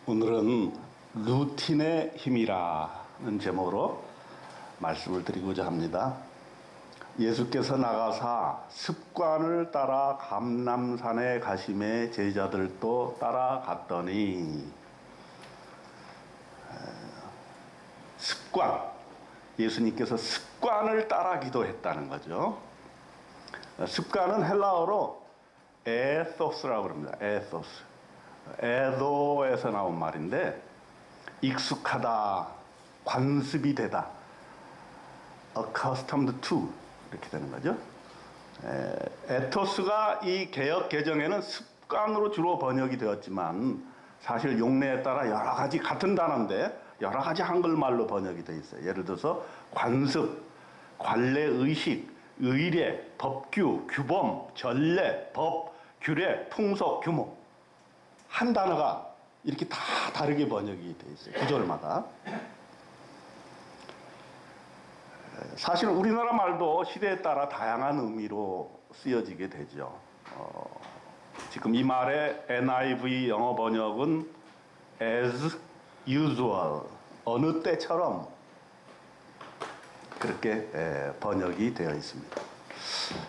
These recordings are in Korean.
오늘은 루틴의 힘이라는 제목으로 말씀을 드리고자 합니다. 예수께서 나가사 습관을 따라 감람산에 가심에 제자들도 따라갔더니, 습관, 예수님께서 습관을 따라 기도했다는 거죠. 습관은 헬라어로 에토스라고 합니다. 에토스. 에도에서 나온 말인데, 익숙하다, 관습이 되다, accustomed to 이렇게 되는 거죠. 에토스가 이 개역 개정에는 습관으로 주로 번역이 되었지만 사실 용례에 따라 여러 가지 같은 단어인데 여러 가지 한글말로 번역이 되어 있어요. 예를 들어서 관습, 관례, 의식, 의례, 법규, 규범, 전례, 법, 규례, 풍속, 규모, 한 단어가 이렇게 다 다르게 번역이 되어 있어요. 구절마다. 사실 우리나라 말도 시대에 따라 다양한 의미로 쓰여지게 되죠. 지금 이 말의 NIV 영어 번역은 as usual, 어느 때처럼 그렇게 번역이 되어 있습니다.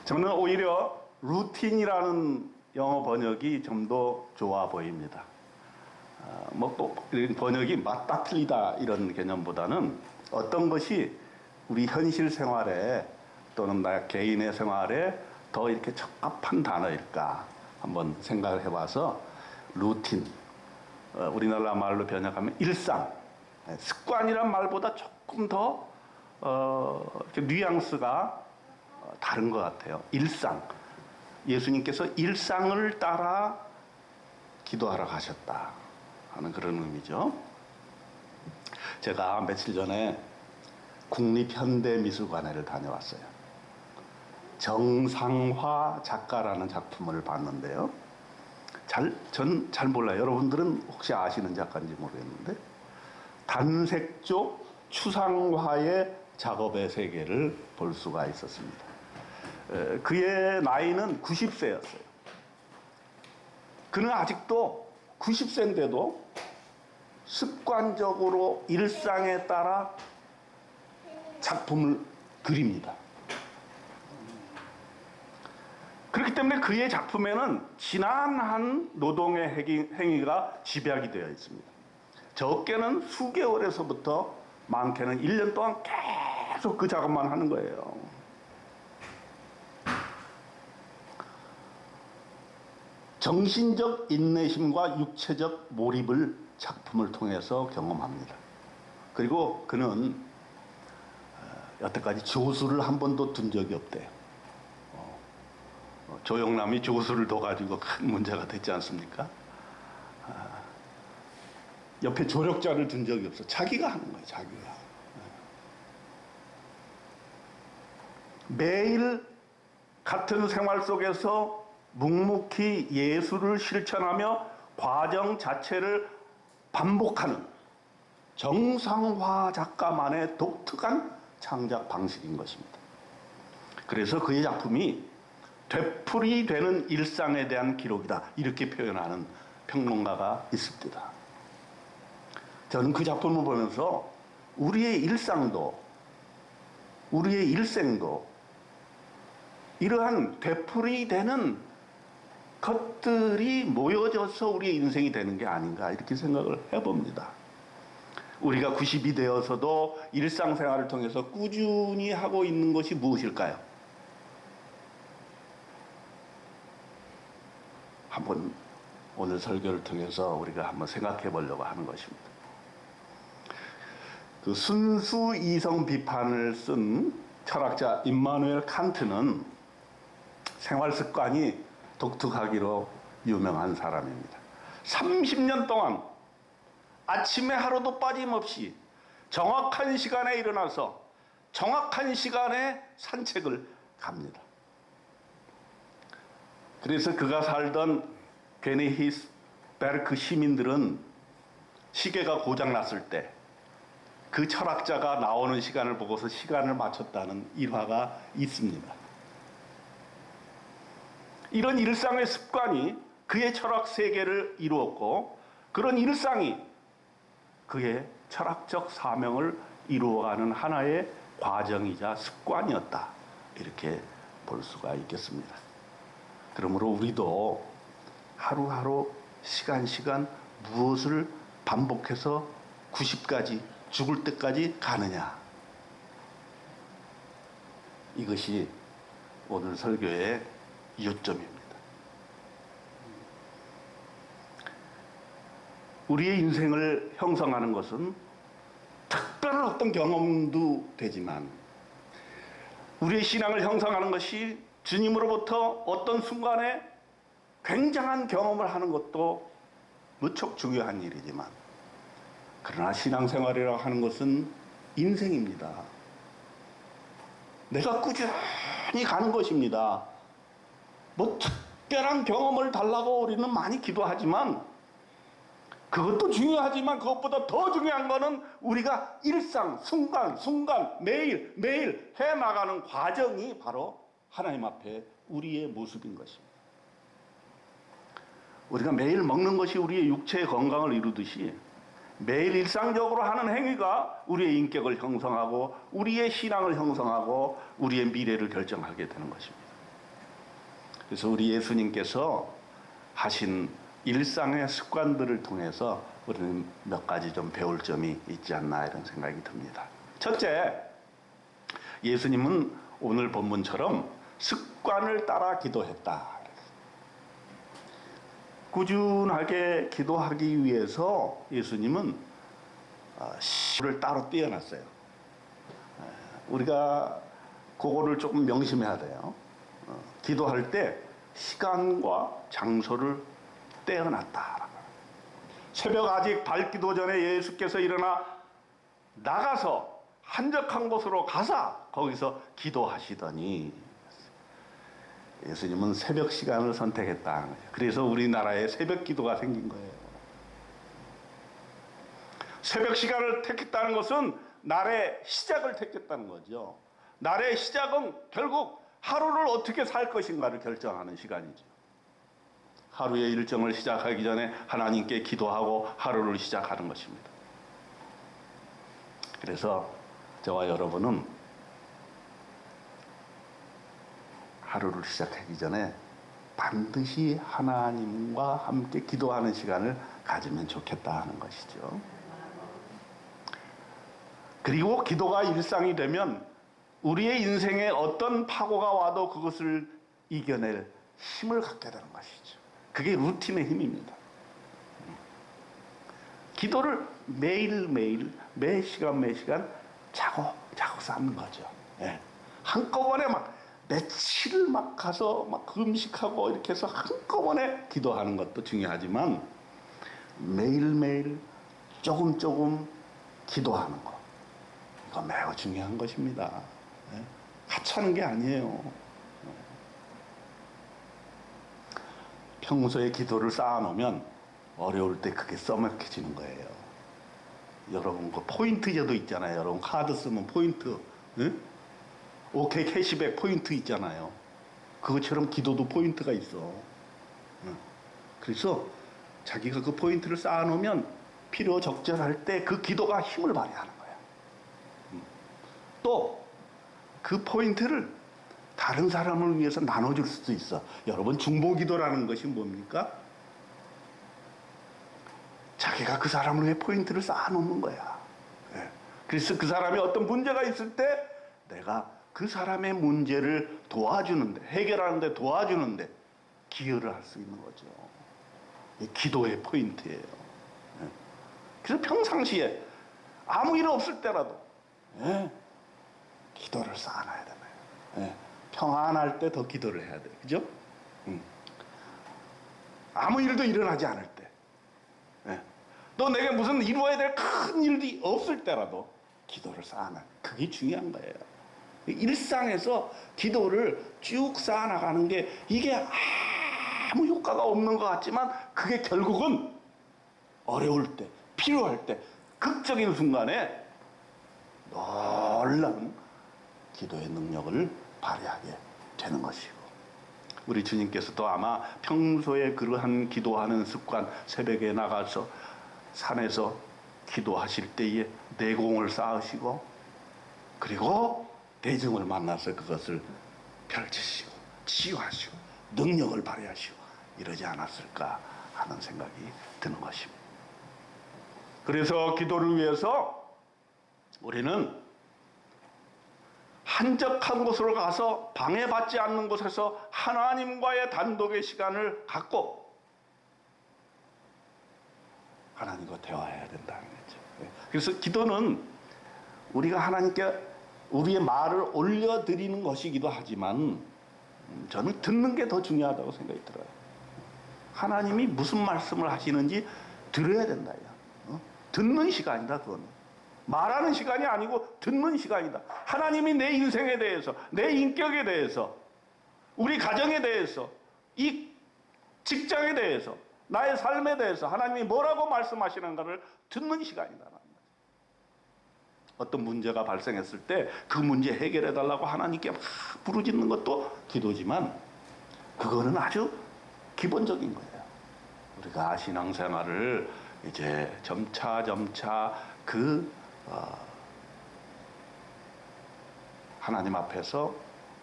저는 오히려 루틴이라는 영어 번역이 좀 더 좋아 보입니다. 또 번역이 맞다 틀리다 이런 개념보다는 어떤 것이 우리 현실 생활에 또는 나 개인의 생활에 더 이렇게 적합한 단어일까 한번 생각을 해봐서 루틴, 우리나라 말로 번역하면 일상, 습관이란 말보다 조금 더 뉘앙스가 다른 것 같아요. 일상, 예수님께서 일상을 따라 기도하러 가셨다 하는 그런 의미죠. 제가 며칠 전에 국립현대미술관회를 다녀왔어요. 정상화 작가라는 작품을 봤는데요. 전 잘 몰라요. 여러분들은 혹시 아시는 작가인지 모르겠는데, 단색조 추상화의 작업의 세계를 볼 수가 있었습니다. 그의 나이는 90세였어요. 그는 아직도 90세인데도 습관적으로 일상에 따라 작품을 그립니다. 그렇기 때문에 그의 작품에는 지난한 노동의 행위가 집약이 되어 있습니다. 적게는 수개월에서부터 많게는 1년 동안 계속 그 작업만 하는 거예요. 정신적 인내심과 육체적 몰입을 작품을 통해서 경험합니다. 그리고 그는 여태까지 조수를 한 번도 둔 적이 없대요. 조영남이 조수를 둬가지고 큰 문제가 됐지 않습니까? 옆에 조력자를 둔 적이 없어. 자기가 하는 거예요, 자기가. 매일 같은 생활 속에서 묵묵히 예술을 실천하며 과정 자체를 반복하는 정상화 작가만의 독특한 창작 방식인 것입니다. 그래서 그의 작품이 되풀이되는 일상에 대한 기록이다, 이렇게 표현하는 평론가가 있습니다. 저는 그 작품을 보면서 우리의 일상도, 우리의 일생도 이러한 되풀이되는 것들이 모여져서 우리의 인생이 되는 게 아닌가, 이렇게 생각을 해봅니다. 우리가 90이 되어서도 일상생활을 통해서 꾸준히 하고 있는 것이 무엇일까요? 한번 오늘 설교를 통해서 우리가 한번 생각해 보려고 하는 것입니다. 그 순수 이성 비판을 쓴 철학자 임마누엘 칸트는 생활 습관이 독특하기로 유명한 사람입니다. 30년 동안 아침에 하루도 빠짐없이 정확한 시간에 일어나서 정확한 시간에 산책을 갑니다. 그래서 그가 살던 게니히스베르크 시민들은 시계가 고장났을 때 그 철학자가 나오는 시간을 보고서 시간을 맞췄다는 일화가 있습니다. 이런 일상의 습관이 그의 철학 세계를 이루었고, 그런 일상이 그의 철학적 사명을 이루어가는 하나의 과정이자 습관이었다. 이렇게 볼 수가 있겠습니다. 그러므로 우리도 하루하루 시간 무엇을 반복해서 90까지 죽을 때까지 가느냐. 이것이 오늘 설교의 요점입니다. 우리의 인생을 형성하는 것은 특별한 어떤 경험도 되지만 우리의 신앙을 형성하는 것이 주님으로부터 어떤 순간에 굉장한 경험을 하는 것도 무척 중요한 일이지만 그러나 신앙생활이라고 하는 것은 인생입니다. 내가 꾸준히 가는 것입니다. 뭐 특별한 경험을 달라고 우리는 많이 기도하지만 그것도 중요하지만 그것보다 더 중요한 것은 우리가 일상, 순간, 매일 해나가는 과정이 바로 하나님 앞에 우리의 모습인 것입니다. 우리가 매일 먹는 것이 우리의 육체의 건강을 이루듯이 매일 일상적으로 하는 행위가 우리의 인격을 형성하고 우리의 신앙을 형성하고 우리의 미래를 결정하게 되는 것입니다. 그래서 우리 예수님께서 하신 일상의 습관들을 통해서 우리는 몇 가지 좀 배울 점이 있지 않나 이런 생각이 듭니다. 첫째, 예수님은 오늘 본문처럼 습관을 따라 기도했다. 꾸준하게 기도하기 위해서 예수님은 시를 따로 떼어놨어요. 우리가 그거를 조금 명심해야 돼요. 기도할 때 시간과 장소를 떼어놨다. 새벽 아직 밝기도 전에 예수께서 일어나 나가서 한적한 곳으로 가사 거기서 기도하시더니 예수님은 새벽 시간을 선택했다. 그래서 우리나라에 새벽 기도가 생긴 거예요. 새벽 시간을 택했다는 것은 날의 시작을 택했다는 거죠. 날의 시작은 결국 하루를 어떻게 살 것인가를 결정하는 시간이죠. 하루의 일정을 시작하기 전에 하나님께 기도하고 하루를 시작하는 것입니다. 그래서 저와 여러분은 하루를 시작하기 전에 반드시 하나님과 함께 기도하는 시간을 가지면 좋겠다 하는 것이죠. 그리고 기도가 일상이 되면 우리의 인생에 어떤 파고가 와도 그것을 이겨낼 힘을 갖게 되는 것이죠. 그게 루틴의 힘입니다. 기도를 매일매일 매 시간 자고 쌓는 거죠. 예. 한꺼번에 막 며칠을 막 가서 막 금식하고 이렇게 해서 한꺼번에 기도하는 것도 중요하지만 매일매일 조금 기도하는 거 이거 매우 중요한 것입니다. 예. 하찮은 게 아니에요. 평소에 기도를 쌓아놓으면 어려울 때 그게 써먹혀지는 거예요. 여러분 그 포인트 제도 있잖아요. 여러분 카드 쓰면 포인트, 응? 오케이 캐시백 포인트 있잖아요. 그것처럼 기도도 포인트가 있어. 응. 그래서 자기가 그 포인트를 쌓아놓으면 필요 적절할 때 그 기도가 힘을 발휘하는 거야. 또 그 포인트를 다른 사람을 위해서 나눠줄 수도 있어. 여러분 중보기도라는 것이 뭡니까? 자기가 그 사람을 위해 포인트를 쌓아놓는 거야. 네. 그래서 그 사람이 어떤 문제가 있을 때 내가 그 사람의 문제를 도와주는데 해결하는데 도와주는데 기여를 할 수 있는 거죠. 이게 기도의 포인트예요. 네. 그래서 평상시에 아무 일 없을 때라도 네. 기도를 쌓아놔야 되나요? 네. 평안할 때 더 기도를 해야 돼요. 그죠? 아무 일도 일어나지 않을 때. 네. 또 내게 무슨 이루어야 될 큰 일이 없을 때라도 기도를 쌓아놔. 그게 중요한 거예요. 일상에서 기도를 쭉 쌓아나가는 게 이게 아무 효과가 없는 것 같지만 그게 결국은 어려울 때, 필요할 때, 극적인 순간에 놀라운 기도의 능력을 발휘하게 되는 것이고 우리 주님께서도 아마 평소에 그러한 기도하는 습관 새벽에 나가서 산에서 기도하실 때에 내공을 쌓으시고 그리고 대중을 만나서 그것을 펼치시고 치유하시고 능력을 발휘하시고 이러지 않았을까 하는 생각이 드는 것입니다. 그래서 기도를 위해서 우리는 한적한 곳으로 가서 방해받지 않는 곳에서 하나님과의 단독의 시간을 갖고 하나님과 대화해야 된다는 거죠. 그래서 기도는 우리가 하나님께 우리의 말을 올려드리는 것이기도 하지만 저는 듣는 게 더 중요하다고 생각이 들어요. 하나님이 무슨 말씀을 하시는지 들어야 된다. 듣는 시간이다. 그거는 말하는 시간이 아니고 듣는 시간이다. 하나님이 내 인생에 대해서, 내 인격에 대해서, 우리 가정에 대해서, 이 직장에 대해서, 나의 삶에 대해서 하나님이 뭐라고 말씀하시는가를 듣는 시간이다. 어떤 문제가 발생했을 때 그 문제 해결해 달라고 하나님께 막 부르짖는 것도 기도지만 그거는 아주 기본적인 거예요. 우리가 신앙생활을 이제 점차 하나님 앞에서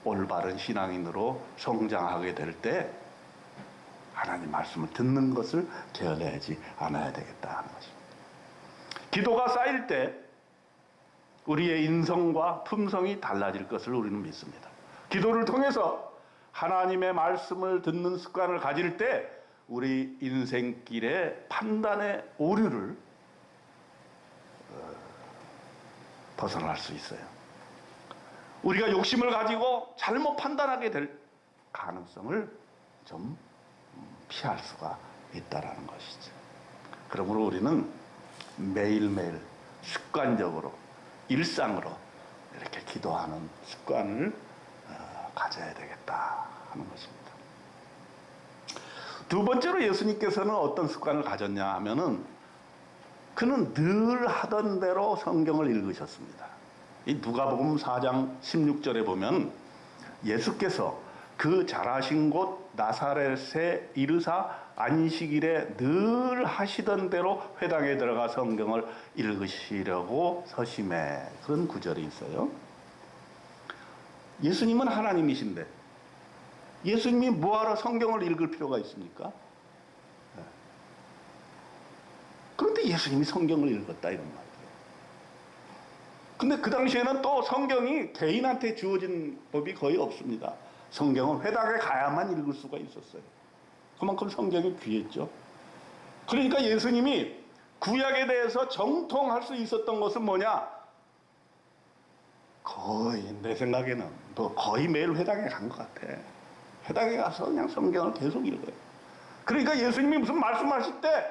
올바른 신앙인으로 성장하게 될 때 하나님 말씀을 듣는 것을 게을리하지 않아야 되겠다 하는 것입니다. 기도가 쌓일 때 우리의 인성과 품성이 달라질 것을 우리는 믿습니다. 기도를 통해서 하나님의 말씀을 듣는 습관을 가질 때 우리 인생길의 판단의 오류를 벗어날 수 있어요. 우리가 욕심을 가지고 잘못 판단하게 될 가능성을 좀 피할 수가 있다라는 것이죠. 그러므로 우리는 매일매일 습관적으로 일상으로 이렇게 기도하는 습관을 가져야 되겠다 하는 것입니다. 두 번째로 예수님께서는 어떤 습관을 가졌냐 하면은 그는 늘 하던 대로 성경을 읽으셨습니다. 이 누가복음 4장 16절에 보면 예수께서 그 자라신 곳 나사렛에 이르사 안식일에 늘 하시던 대로 회당에 들어가 성경을 읽으시려고 서심해. 그런 구절이 있어요. 예수님은 하나님이신데 예수님이 뭐하러 성경을 읽을 필요가 있습니까? 그런데 예수님이 성경을 읽었다 이런 말이에요. 근데 그 당시에는 또 성경이 개인한테 주어진 법이 거의 없습니다. 성경은 회당에 가야만 읽을 수가 있었어요. 그만큼 성경이 귀했죠. 그러니까 예수님이 구약에 대해서 정통할 수 있었던 것은 뭐냐? 거의 내 생각에는 거의 매일 회당에 간 것 같아. 회당에 가서 그냥 성경을 계속 읽어요. 그러니까 예수님이 무슨 말씀하실 때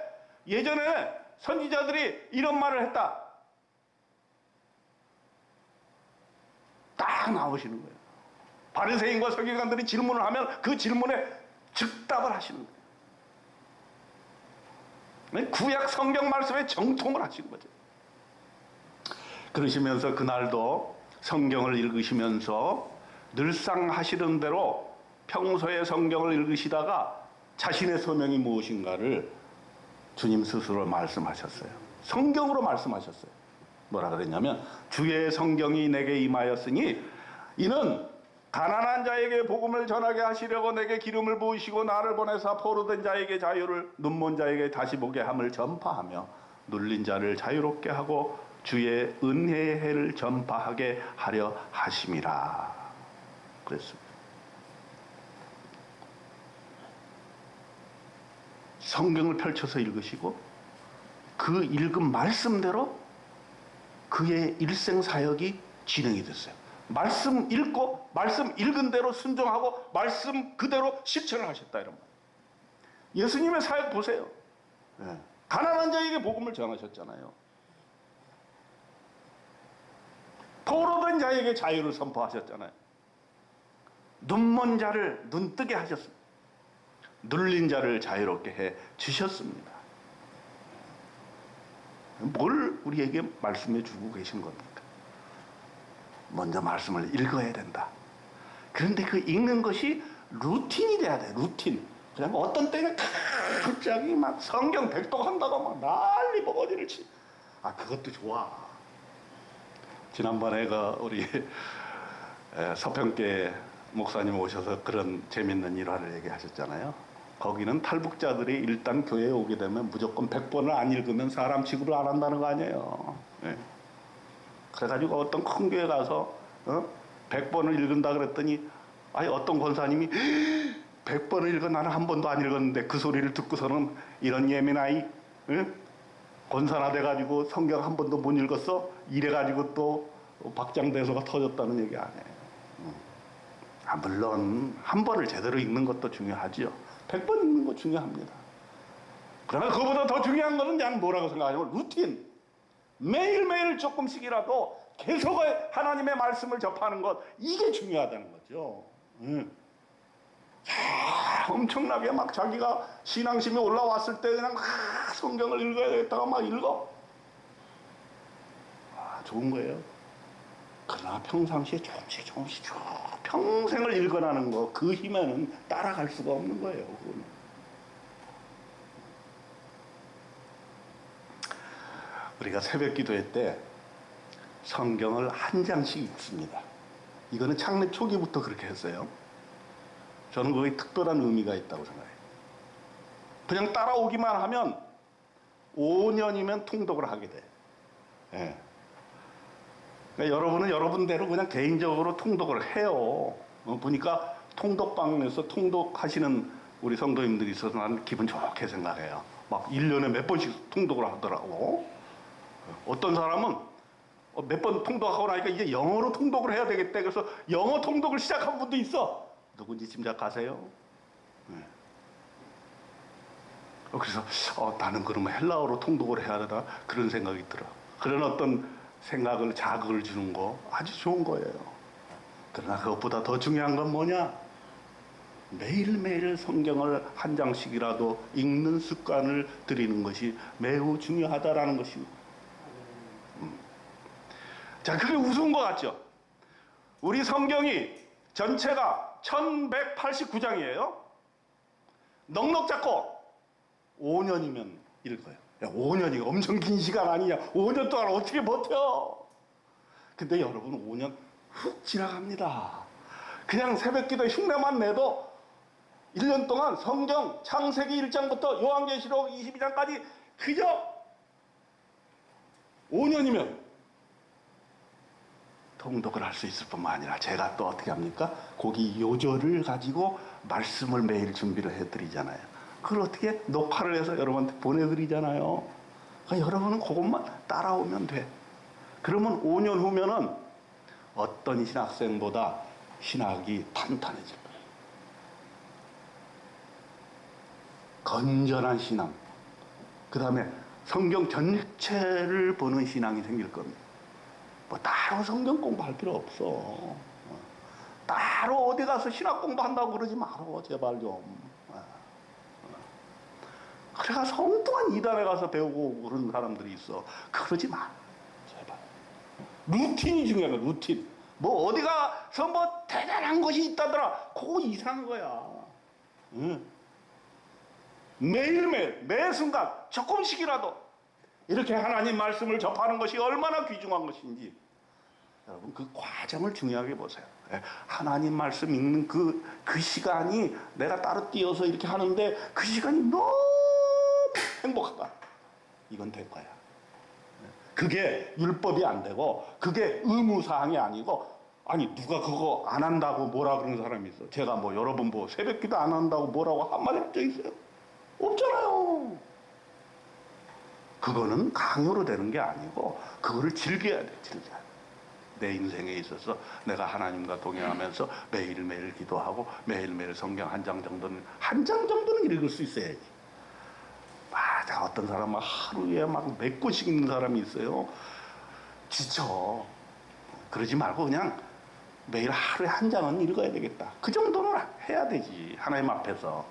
예전에 선지자들이 이런 말을 했다. 딱 나오시는 거예요. 바리새인과 서기관들이 질문을 하면 그 질문에 즉답을 하시는 거예요. 구약 성경 말씀에 정통을 하시는 거죠. 그러시면서 그날도 성경을 읽으시면서 늘상 하시던 대로 평소에 성경을 읽으시다가 자신의 소명이 무엇인가를 주님 스스로 말씀하셨어요. 성경으로 말씀하셨어요. 뭐라 그랬냐면 주의 성경이 내게 임하였으니 이는 가난한 자에게 복음을 전하게 하시려고 내게 기름을 부으시고 나를 보내사 포로된 자에게 자유를 눈먼 자에게 다시 보게 함을 전파하며 눌린 자를 자유롭게 하고 주의 은혜의 해를 전파하게 하려 하심이라 그랬습니다. 성경을 펼쳐서 읽으시고 그 읽은 말씀대로 그의 일생 사역이 진행이 됐어요. 말씀 읽고 말씀 읽은 대로 순종하고 말씀 그대로 실천을 하셨다 이런 말. 예수님의 사역 보세요. 네. 가난한 자에게 복음을 전하셨잖아요. 포로된 자에게 자유를 선포하셨잖아요. 눈먼 자를 눈뜨게 하셨습니다. 눌린 자를 자유롭게 해 주셨습니다. 뭘 우리에게 말씀해 주고 계신 겁니까? 먼저 말씀을 읽어야 된다. 그런데 그 읽는 것이 루틴이 돼야 돼. 루틴. 그냥 어떤 때는 갑자기 막 성경 백독한다고 막 난리 버거지를 치. 아, 그것도 좋아. 지난번에 우리 서평계 목사님 오셔서 그런 재밌는 일화를 얘기하셨잖아요. 거기는 탈북자들이 일단 교회에 오게 되면 무조건 100번을 안 읽으면 사람 취급을 안 한다는 거 아니에요. 예. 그래가지고 어떤 큰 교회 가서 100번을 읽은다 그랬더니 아니 어떤 권사님이 100번을 읽어 나는 한 번도 안 읽었는데 그 소리를 듣고서는 이런 예민아이 권사나 돼가지고 성경 한 번도 못 읽었어? 이래가지고 또 박장대소가 터졌다는 얘기 안 해요. 물론 한 번을 제대로 읽는 것도 중요하죠. 100번 읽는 거 중요합니다. 그러나 그보다 더 중요한 것은 나는 뭐라고 생각하냐면 루틴. 매일매일 조금씩이라도 계속 하나님의 말씀을 접하는 것, 이게 중요하다는 거죠. 엄청나게 막 자기가 신앙심이 올라왔을 때 그냥 막 성경을 읽어야 되겠다고 막 읽어. 좋은 거예요. 그러나 평상시에 조금씩 쭉 평생을 읽어나는 거, 그 힘에는 따라갈 수가 없는 거예요. 그건. 우리가 새벽 기도회 때 성경을 한 장씩 읽습니다. 이거는 창립 초기부터 그렇게 했어요. 저는 그게 특별한 의미가 있다고 생각해요. 그냥 따라오기만 하면 5년이면 통독을 하게 돼. 예. 그러니까 여러분은 여러분대로 그냥 개인적으로 통독을 해요. 보니까 통독방에서 통독하시는 우리 성도님들이 있어서 나는 기분 좋게 생각해요. 막 1년에 몇 번씩 통독을 하더라고. 어떤 사람은 몇 번 통독하고 나니까 이제 영어로 통독을 해야 되겠다. 그래서 영어 통독을 시작한 분도 있어. 누군지 짐작하세요? 네. 그래서 나는 그러면 헬라어로 통독을 해야 되나 그런 생각이 들어. 그런 어떤 생각을 자극을 주는 거 아주 좋은 거예요. 그러나 그것보다 더 중요한 건 뭐냐? 매일매일 성경을 한 장씩이라도 읽는 습관을 들이는 것이 매우 중요하다라는 것입니다. 자, 그게 우스운 것 같죠? 우리 성경이 전체가 1189장이에요. 넉넉 잡고 5년이면 읽어요. 야, 5년이 엄청 긴 시간 아니냐? 5년 동안 어떻게 버텨? 근데 여러분 5년 훅 지나갑니다. 그냥 새벽기도 흉내만 내도 1년 동안 성경 창세기 1장부터 요한계시록 22장까지 그저 5년이면 통독을 할 수 있을 뿐만 아니라 제가 또 어떻게 합니까? 거기 요절을 가지고 말씀을 매일 준비를 해드리잖아요. 그걸 어떻게 녹화를 해서 여러분한테 보내드리잖아요. 그러니까 여러분은 그것만 따라오면 돼. 그러면 5년 후면은 어떤 신학생보다 신학이 탄탄해질 거예요. 건전한 신앙. 그 다음에 성경 전체를 보는 신앙이 생길 겁니다. 뭐 따로 성경 공부할 필요 없어. 따로 어디 가서 신학 공부한다고 그러지 말어, 제발 좀. 그래가서 엉뚱한 이단에 가서 배우고 그런 사람들이 있어. 그러지 마, 제발. 루틴이 중요한 거야, 루틴. 뭐 어디 가서 뭐 대단한 것이 있다더라, 그거 이상한 거야. 응. 매일매일, 매 순간 조금씩이라도 이렇게 하나님 말씀을 접하는 것이 얼마나 귀중한 것인지 여러분 그 과정을 중요하게 보세요. 하나님 말씀 읽는 그 시간이 내가 따로 뛰어서 이렇게 하는데 그 시간이 너무 행복하다. 이건 될 거야. 그게 율법이 안 되고 그게 의무사항이 아니고, 아니 누가 그거 안 한다고 뭐라 그러는 사람이 있어. 제가 뭐 여러분 뭐 새벽기도 안 한다고 뭐라고 한마디 한 적 있어요? 없잖아요. 그거는 강요로 되는 게 아니고 그거를 즐겨야 돼. 즐겨야 돼. 내 인생에 있어서 내가 하나님과 동행하면서 매일매일 기도하고 매일매일 성경 한 장 정도는 읽을 수 있어야지. 맞아, 어떤 사람은 하루에 막 몇 권씩 읽는 사람이 있어요. 지쳐. 그러지 말고 그냥 매일 하루에 한 장은 읽어야 되겠다. 그 정도는 해야 되지. 하나님 앞에서.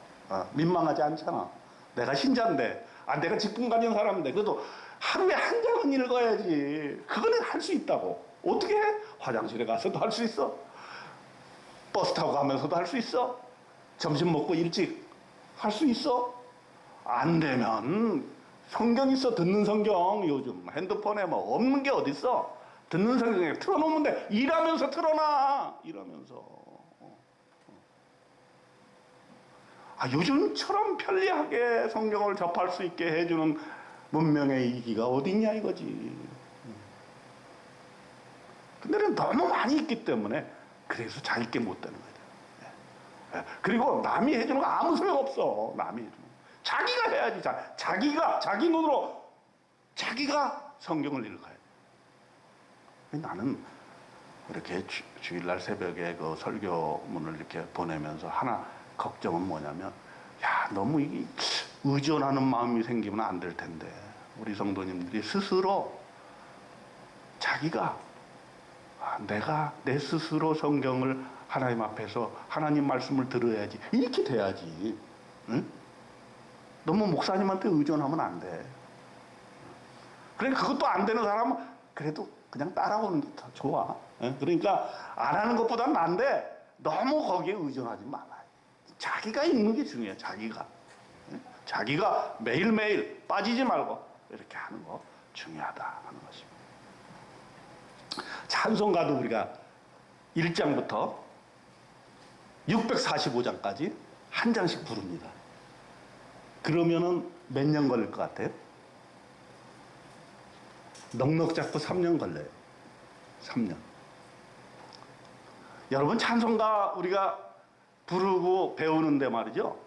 민망하지 않잖아. 내가 신자인데, 내가 직분 가진 사람인데, 그래도 하루에 한 장은 읽어야지. 그거는 할 수 있다고. 어떻게 해? 화장실에 가서도 할 수 있어. 버스 타고 가면서도 할 수 있어. 점심 먹고 일찍 할 수 있어. 안 되면 성경 있어. 듣는 성경. 요즘 핸드폰에 뭐 없는 게 어딨어. 듣는 성경에 틀어놓으면 돼. 일하면서 틀어놔. 일하면서. 요즘처럼 편리하게 성경을 접할 수 있게 해주는 문명의 이기가 어딨냐 이거지. 근데 너무 많이 있기 때문에 그래서 자기 게 못 되는 거예요. 그리고 남이 해주는 거 아무 소용 없어. 남이 해주는 거. 자기가 해야지. 자기가 자기 눈으로 자기가 성경을 읽어야 돼. 나는 이렇게 주일날 새벽에 그 설교문을 이렇게 보내면서 하나 걱정은 뭐냐면, 너무 이게 의존하는 마음이 생기면 안 될 텐데, 우리 성도님들이 스스로 자기가 내가 내 스스로 성경을 하나님 앞에서 하나님 말씀을 들어야지, 이렇게 돼야지. 응? 너무 목사님한테 의존하면 안 돼. 그래, 그것도 안 되는 사람은 그래도 그냥 따라오는 게 더 좋아. 그러니까 안 하는 것보다는 난데 너무 거기에 의존하지 말아. 자기가 읽는 게 중요해. 자기가 매일매일 빠지지 말고 이렇게 하는 거 중요하다 하는 것입니다. 찬송가도 우리가 1장부터 645장까지 한 장씩 부릅니다. 그러면은 몇 년 걸릴 것 같아요? 넉넉 잡고 3년 걸려요. 3년. 여러분, 찬송가 우리가 부르고 배우는데 말이죠,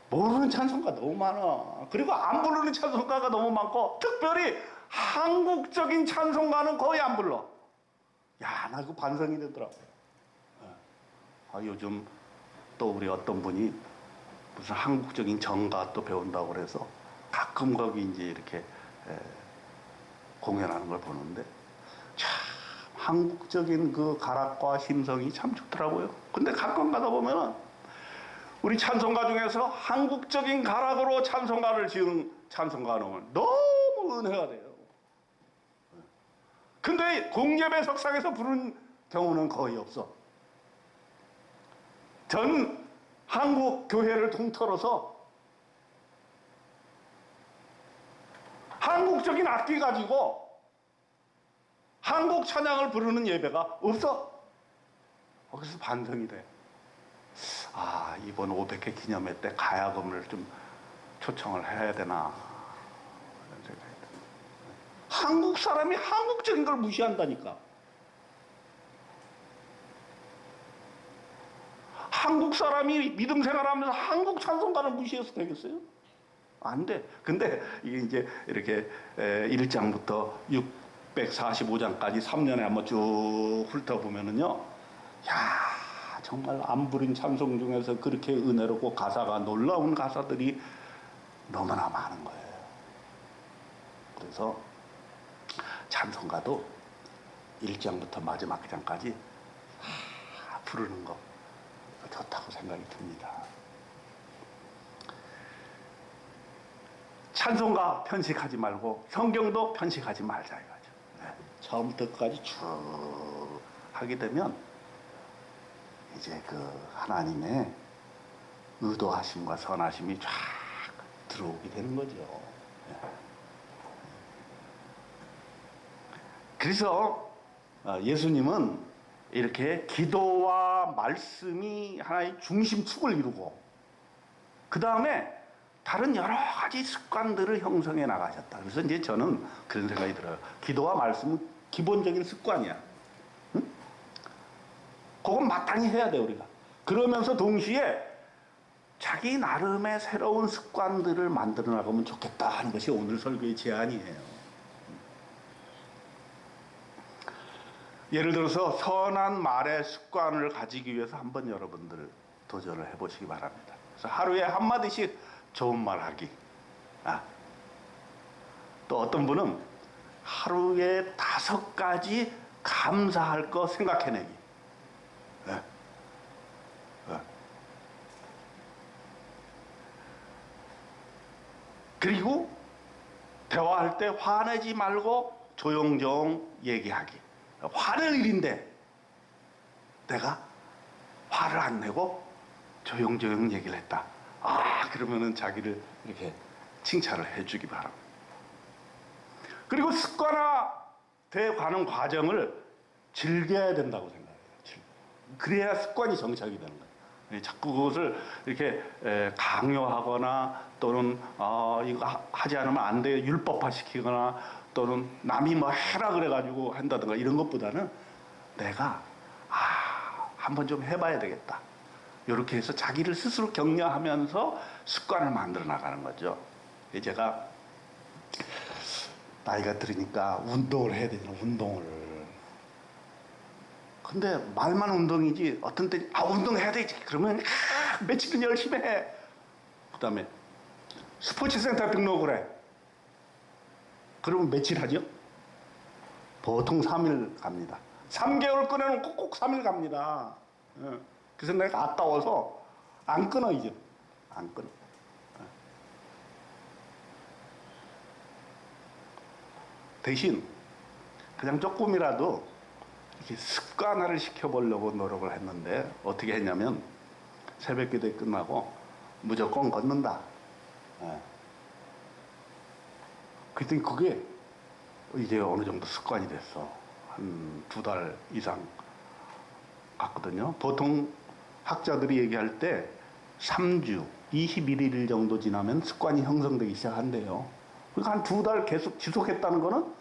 모르는 찬송가 너무 많아. 그리고 안 부르는 찬송가가 너무 많고, 특별히 한국적인 찬송가는 거의 안 불러. 나 그 반성이 되더라고. 요즘 또 우리 어떤 분이 무슨 한국적인 정가 또 배운다고 그래서 가끔 거기 이제 이렇게 공연하는 걸 보는데, 참 한국적인 그 가락과 심성이 참 좋더라고요. 근데 가끔 가다 보면은 우리 찬송가 중에서 한국적인 가락으로 찬송가를 지은 찬송가는 너무 은혜가 돼요. 근데 공예배 석상에서 부른 경우는 거의 없어. 전 한국 교회를 통틀어서 한국적인 악기 가지고 한국 찬양을 부르는 예배가 없어. 그래서 반성이 돼. 이번 500회 기념회 때 가야금을 좀 초청을 해야 되나 이런 생각이 듭니다. 한국 사람이 한국적인 걸 무시한다니까. 한국 사람이 믿음 생활하면서 한국 찬송가를 무시해서 되겠어요? 안 돼. 근데 이게 이제 이렇게 1장부터 645장까지 3년에 한번 쭉 훑어보면은요, 정말 안 부른 찬송 중에서 그렇게 은혜롭고 가사가 놀라운 가사들이 너무나 많은 거예요. 그래서 찬송가도 1장부터 마지막 장까지 부르는 거 좋다고 생각이 듭니다. 찬송가 편식하지 말고 성경도 편식하지 말자 이거죠. 처음부터 끝까지 쭉 하게 되면 이제 그 하나님의 의도하심과 선하심이 쫙 들어오게 되는 거죠. 그래서 예수님은 이렇게 기도와 말씀이 하나의 중심축을 이루고, 그 다음에 다른 여러 가지 습관들을 형성해 나가셨다. 그래서 이제 저는 그런 생각이 들어요. 기도와 말씀은 기본적인 습관이야. 응? 그건 마땅히 해야 돼, 우리가. 그러면서 동시에 자기 나름의 새로운 습관들을 만들어 나가면 좋겠다 하는 것이 오늘 설교의 제안이에요. 예를 들어서 선한 말의 습관을 가지기 위해서 한번 여러분들 도전을 해보시기 바랍니다. 그래서 하루에 한마디씩 좋은 말 하기. 또 어떤 분은 하루에 5가지 감사할 거 생각해내기. 그리고 대화할 때 화내지 말고 조용조용 얘기하기. 화낼 일인데 내가 화를 안 내고 조용조용 얘기를 했다. 그러면은 자기를 이렇게 칭찬을 해주기 바랍니다. 그리고 습관화돼 가는 과정을 즐겨야 된다고 생각해요. 그래야 습관이 정착이 되는 거예요. 자꾸 그것을 이렇게 강요하거나 또는 이거 하지 않으면 안 돼 율법화 시키거나 또는 남이 뭐 해라 그래가지고 한다든가 이런 것보다는 내가 한번 좀 해봐야 되겠다. 이렇게 해서 자기를 스스로 격려하면서 습관을 만들어 나가는 거죠. 제가 나이가 들으니까 운동을 해야 되잖아, 운동을. 근데 말만 운동이지 어떤 때 운동해야 되지. 그러면 며칠은 열심히 해. 그 다음에 스포츠센터 등록을 해. 그러면 며칠 하죠? 보통 3일 갑니다. 3개월 끊어놓고 꼭 3일 갑니다. 그래서 내가 아까워서 안 끊어 이제. 안 끊어. 대신 그냥 조금이라도 이렇게 습관화를 시켜보려고 노력을 했는데 어떻게 했냐면 새벽기도회 끝나고 무조건 걷는다. 그랬더니 그게 이제 어느 정도 습관이 됐어. 한 2달 이상 갔거든요. 보통 학자들이 얘기할 때 3주, 21일 정도 지나면 습관이 형성되기 시작한대요. 그러니까 한 2달 계속 지속했다는 거는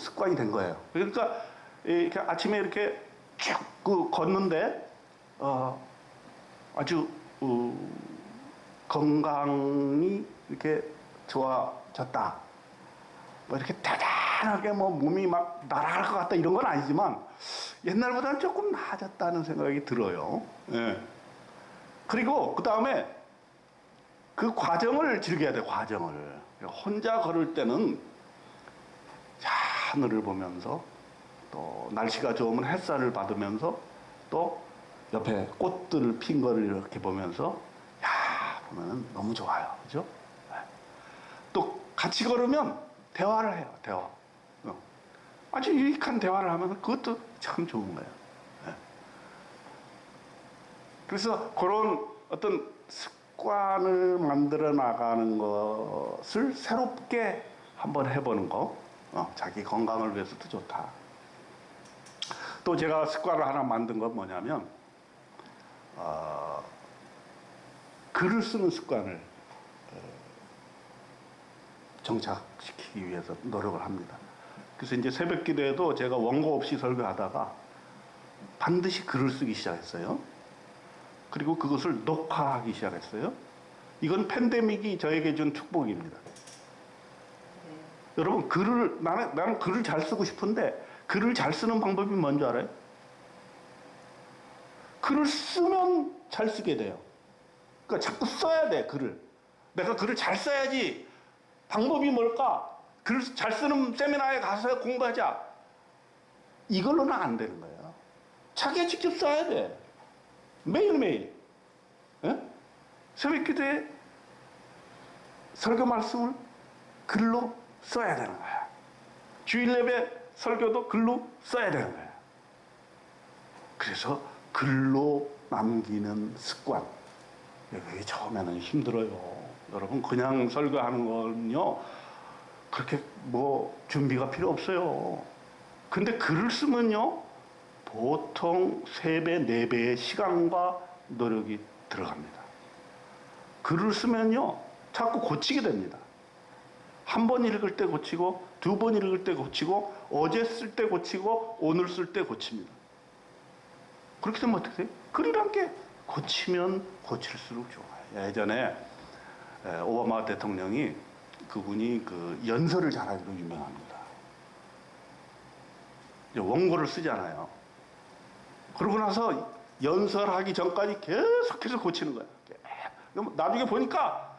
습관이 된 거예요. 그러니까 이렇게 아침에 이렇게 쭉 걷는데 아주 건강이 이렇게 좋아졌다. 뭐 이렇게 대단하게 뭐 몸이 막 날아갈 것 같다 이런 건 아니지만 옛날보다는 조금 나아졌다는 생각이 들어요. 예. 그리고 그 다음에 그 과정을 즐겨야 돼. 과정을. 혼자 걸을 때는 하늘을 보면서 또 날씨가 좋으면 햇살을 받으면서 또 옆에 꽃들을 핀 거를 이렇게 보면서 보면 너무 좋아요. 그죠? 또 같이 걸으면 대화를 해요. 대화. 아주 유익한 대화를 하면 그것도 참 좋은 거예요. 그래서 그런 어떤 습관을 만들어 나가는 것을 새롭게 한번 해보는 거, 자기 건강을 위해서도 좋다. 또 제가 습관을 하나 만든 건 뭐냐면 글을 쓰는 습관을 정착시키기 위해서 노력을 합니다. 그래서 이제 새벽 기도에도 제가 원고 없이 설교하다가 반드시 글을 쓰기 시작했어요. 그리고 그것을 녹화하기 시작했어요. 이건 팬데믹이 저에게 준 축복입니다. 여러분, 나는 글을 잘 쓰고 싶은데 글을 잘 쓰는 방법이 뭔지 알아요? 글을 쓰면 잘 쓰게 돼요. 그러니까 자꾸 써야 돼, 글을. 내가 글을 잘 써야지. 방법이 뭘까? 글을 잘 쓰는 세미나에 가서 공부하자. 이걸로는 안 되는 거예요. 자기가 직접 써야 돼. 매일매일. 새벽 기도에 설교 말씀을 글로 써야 되는 거야. 주일 예배 설교도 글로 써야 되는 거야. 그래서 글로 남기는 습관. 이게 처음에는 힘들어요. 여러분, 그냥 설교하는 건요, 그렇게 뭐 준비가 필요 없어요. 근데 글을 쓰면요, 보통 3배, 4배의 시간과 노력이 들어갑니다. 글을 쓰면요, 자꾸 고치게 됩니다. 한 번 읽을 때 고치고, 2번 읽을 때 고치고, 어제 쓸 때 고치고, 오늘 쓸 때 고칩니다. 그렇게 되면 어떻게 돼요? 글이란 게 고치면 고칠수록 좋아요. 예전에 오바마 대통령이 그분이 그 연설을 잘하기로 유명합니다. 원고를 쓰잖아요. 그러고 나서 연설하기 전까지 계속해서 고치는 거예요. 나중에 보니까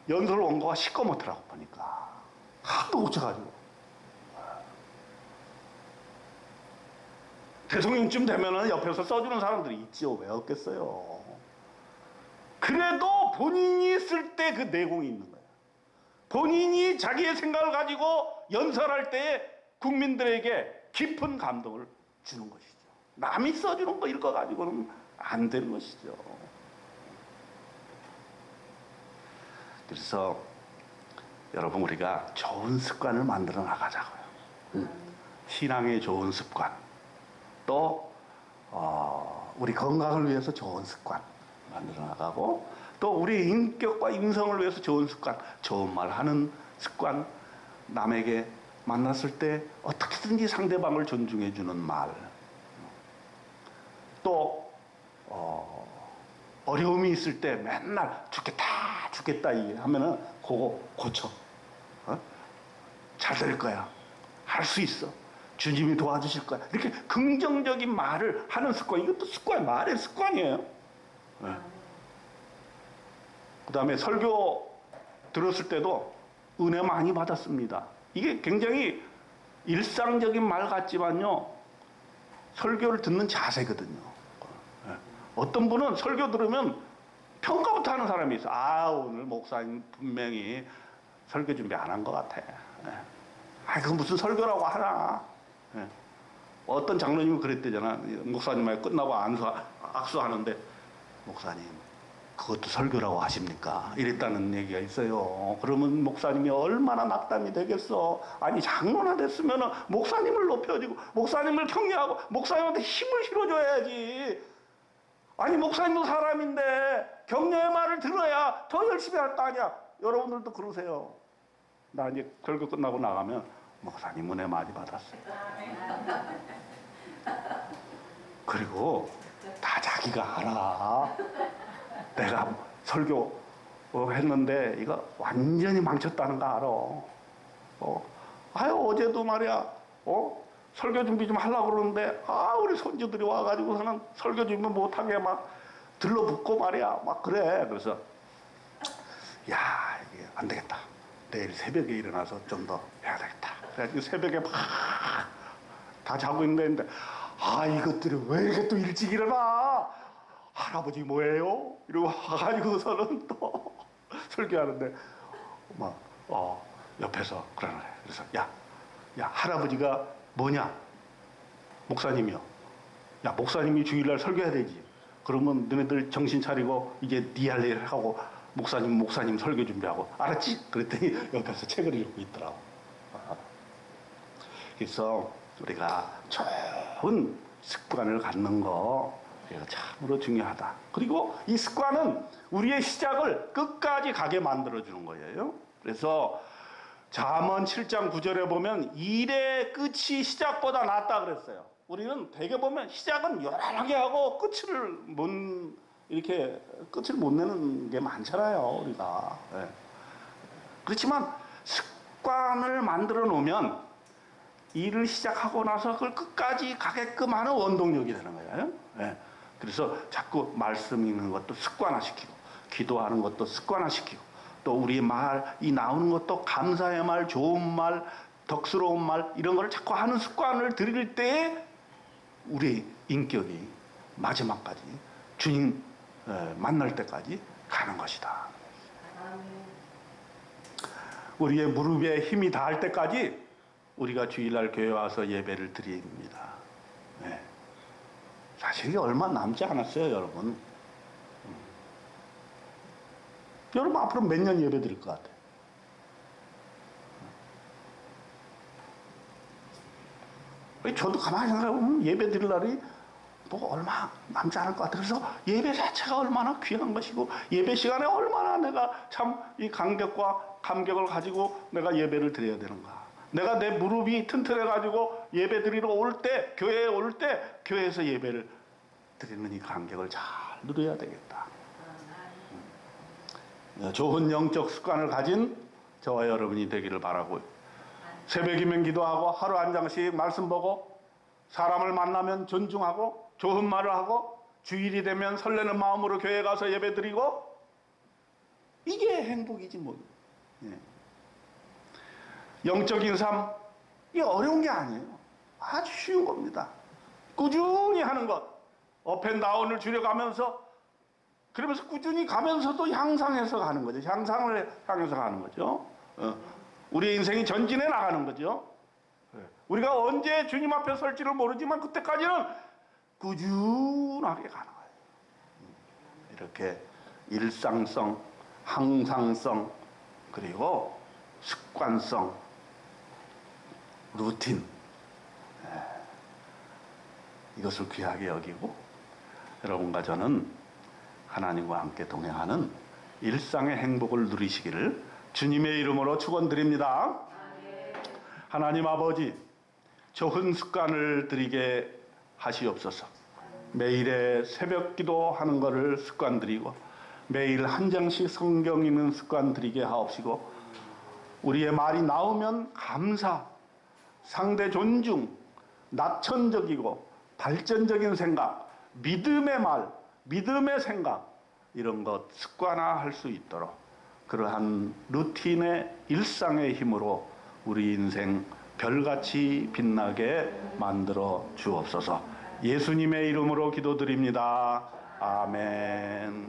연설 원고가 시꺼멓더라고 보니까. 하도 고쳐가지고. 대통령쯤 되면은 옆에서 써주는 사람들이 있지요. 왜 없겠어요. 그래도 본인이 쓸 때 그 내공이 있는 거예요. 본인이 자기의 생각을 가지고 연설할 때에 국민들에게 깊은 감동을 주는 것이죠. 남이 써주는 거 읽어가지고는 안 되는 것이죠. 그래서 여러분 우리가 좋은 습관을 만들어 나가자고요. 신앙의 좋은 습관, 또 우리 건강을 위해서 좋은 습관 만들어 나가고, 또 우리 인격과 인성을 위해서 좋은 습관, 좋은 말 하는 습관, 남에게 만났을 때 어떻게든지 상대방을 존중해 주는 말, 또 어려움이 있을 때 맨날 죽겠다 하면은 그거 고쳐. 잘 될 거야. 할 수 있어. 주님이 도와주실 거야. 이렇게 긍정적인 말을 하는 습관. 이것도 습관, 말의 습관이에요. 네. 그 다음에 설교 들었을 때도 은혜 많이 받았습니다. 이게 굉장히 일상적인 말 같지만요, 설교를 듣는 자세거든요. 네. 어떤 분은 설교 들으면 평가부터 하는 사람이 있어. 오늘 목사님 분명히 설교 준비 안 한 것 같아. 네. 그건 무슨 설교라고 하나. 네. 어떤 장로님이 그랬대잖아. 목사님하고 끝나고 악수하는데, 목사님, 그것도 설교라고 하십니까? 이랬다는 얘기가 있어요. 그러면 목사님이 얼마나 낙담이 되겠어. 아니, 장로나 됐으면 목사님을 높여주고, 목사님을 격려하고, 목사님한테 힘을 실어줘야지. 아니, 목사님도 사람인데 격려의 말을 들어야 더 열심히 할 거 아니야. 여러분들도 그러세요. 나 이제 설교 끝나고 나가면 목사님 은혜 많이 받았어요. 그리고 다 자기가 알아. 내가 설교 했는데 이거 완전히 망쳤다는 거 알아. 어제도 말이야. 설교 준비 좀 하려고 그러는데 우리 손주들이 와가지고서는 설교 준비 못하게 막 들러붙고 말이야. 막 그래. 그래서 이게 안 되겠다. 내일 새벽에 일어나서 좀 더 해야 되겠다. 그래가지고 새벽에 막 다 자고 있는데 이것들이 왜 이렇게 또 일찍 일어나? 할아버지 뭐예요? 이러고 와가지고서는 또 설교하는데 막 옆에서 그러는 거야. 그래서 야 할아버지가 뭐냐? 목사님이요. 야 목사님이 주일날 설교해야 되지. 그러면 너네들 정신 차리고 이제 네 할 일 하고 목사님 설교 준비하고 알았지? 그랬더니 옆에서 책을 읽고 있더라고. 그래서 우리가 좋은 습관을 갖는 거 이거 참으로 중요하다. 그리고 이 습관은 우리의 시작을 끝까지 가게 만들어주는 거예요. 그래서 잠언 7장 9절에 보면 일의 끝이 시작보다 낫다 그랬어요. 우리는 대개 보면 시작은 요란하게 하고 끝을 못 내는 게 많잖아요, 우리가. 네. 그렇지만 습관을 만들어 놓으면 일을 시작하고 나서 그걸 끝까지 가게끔 하는 원동력이 되는 거예요. 네. 그래서 자꾸 말씀 읽는 것도 습관화시키고, 기도하는 것도 습관화시키고, 또 우리 이 나오는 것도 감사의 말, 좋은 말, 덕스러운 말, 이런 거를 자꾸 하는 습관을 들일 때에 우리 인격이 마지막까지 주님 만날 때까지 가는 것이다. 우리의 무릎에 힘이 닿을 때까지 우리가 주일날 교회 와서 예배를 드립니다. 네. 사실 이게 얼마 남지 않았어요, 여러분. 여러분 앞으로 몇 년 예배 드릴 것 같아요? 저도 가만히 생각해보면 예배 드릴 날이 얼마 남지 않을 것 같아요. 그래서 예배 자체가 얼마나 귀한 것이고, 예배 시간에 얼마나 내가 참 이 감격을 가지고 내가 예배를 드려야 되는가. 내가 내 무릎이 튼튼해가지고 예배 드리러 교회에 올 때, 교회에서 예배를 드리는 이 감격을 잘 누려야 되겠다. 좋은 영적 습관을 가진 저와 여러분이 되기를 바라고, 새벽이면 기도하고 하루 한 장씩 말씀 보고, 사람을 만나면 존중하고 좋은 말을 하고, 주일이 되면 설레는 마음으로 교회 가서 예배 드리고, 이게 행복이지 뭐. 예. 영적인 삶, 이게 어려운 게 아니에요. 아주 쉬운 겁니다. 꾸준히 하는 것, 업앤다운을 줄여가면서, 그러면서 꾸준히 가면서도 향상해서 가는 거죠. 향상을 향해서 가는 거죠. 우리의 인생이 전진해 나가는 거죠. 우리가 언제 주님 앞에 설지를 모르지만 그때까지는 꾸준하게 가는 거예요. 이렇게 일상성, 항상성, 그리고 습관성, 루틴, 이것을 귀하게 여기고 여러분과 저는 하나님과 함께 동행하는 일상의 행복을 누리시기를 주님의 이름으로 축원드립니다. 하나님 아버지, 좋은 습관을 들이게 하시옵소서. 매일의 새벽 기도하는 것을 습관 들이고 매일 한 장씩 성경 읽는 습관 들이게 하옵시고, 우리의 말이 나오면 감사, 상대 존중, 낙천적이고 발전적인 생각, 믿음의 말, 믿음의 생각, 이런 것 습관화할 수 있도록 그러한 루틴의 일상의 힘으로 우리 인생 별같이 빛나게 만들어 주옵소서. 예수님의 이름으로 기도드립니다. 아멘.